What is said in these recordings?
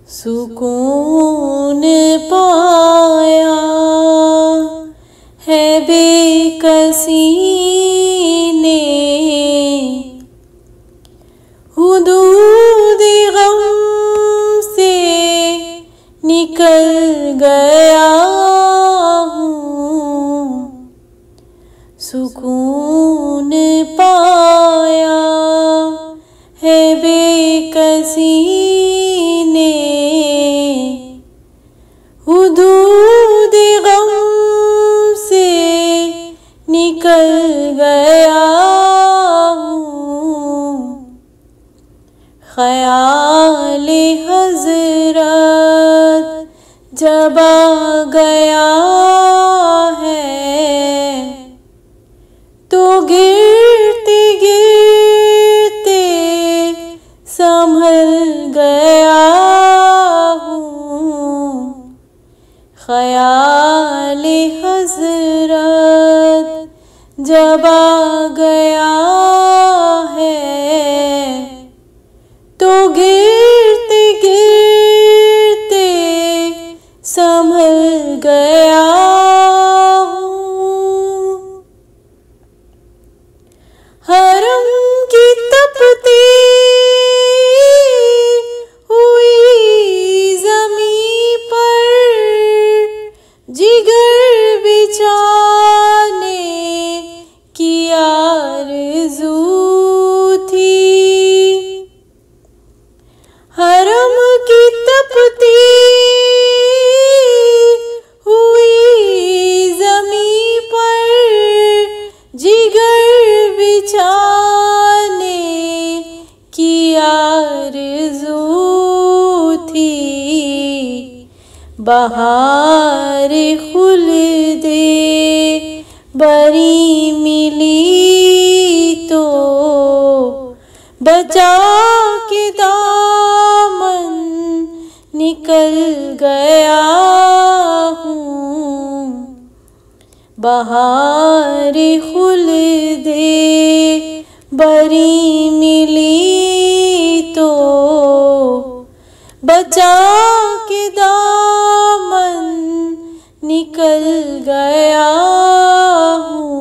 सुकून पाया है बेकसी ने, हुदूद गम से निकल गया हूँ। सुकून पाया है बेकसी ने, हुदूद गम से निकल गया हूँ। ख़याल हज़रत जब आ गया है, तो गिरते गिरते संभल गया हूँ। ख़याल हज़रत जब आ गया है, तो गिरते गिरते संभल गया हूँ। हरम की तपती हुई ज़मीं पर जिगर बिछाने की आरज़ू थी। हरम की तपती हुई ज़मीं पर जिगर बिछाने की आरज़ू थी। बहार खुल्दे बरी मिली तो बचा के दामन निकल गया हूँ। बहार खुल्दे बरी मिली तो बचा के दामन निकल गया हूँ।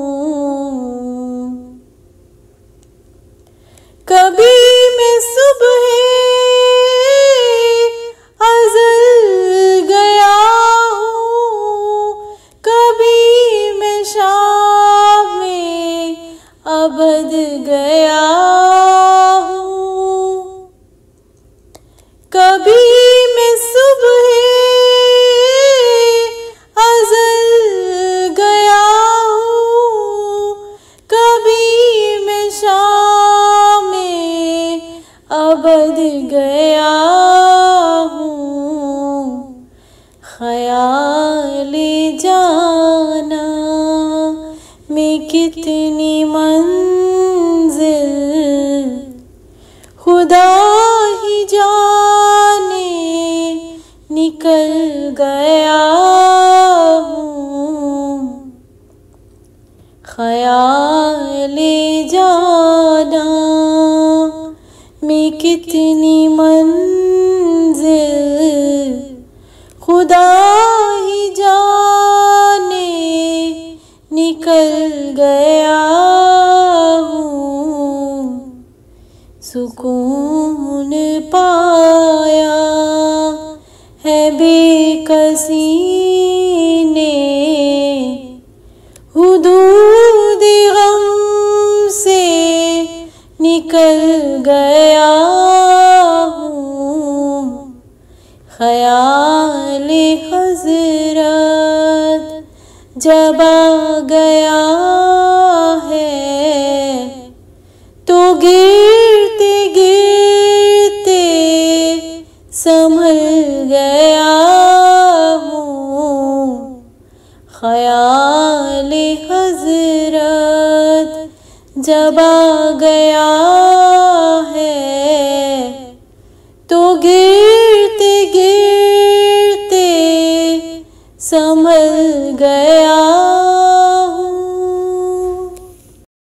कभी मैं सुबह अज़ल गया हूँ, कभी मैं शाम में अबद गया हूँ। कभी मैं सुबह अज़ल गया हूँ, कभी मैं शाम में अबद गया हूँ। ख़याल जाना में कितनी मंज़िल खुदा ही जाने निकल गया हूँ। ख़याल जाना में कितनी मंज़िल खुदा ही जाने निकल गया हूँ। सुकून पाया है बेकसी ने, हुदूद गम से निकल गया हूँ। ख़याल हज़रत जब आ गया है, तो गिरते गिरते संभल गया हूँ। ख़याल हज़रत जब आ गया है, तो गिरते गिरते संभल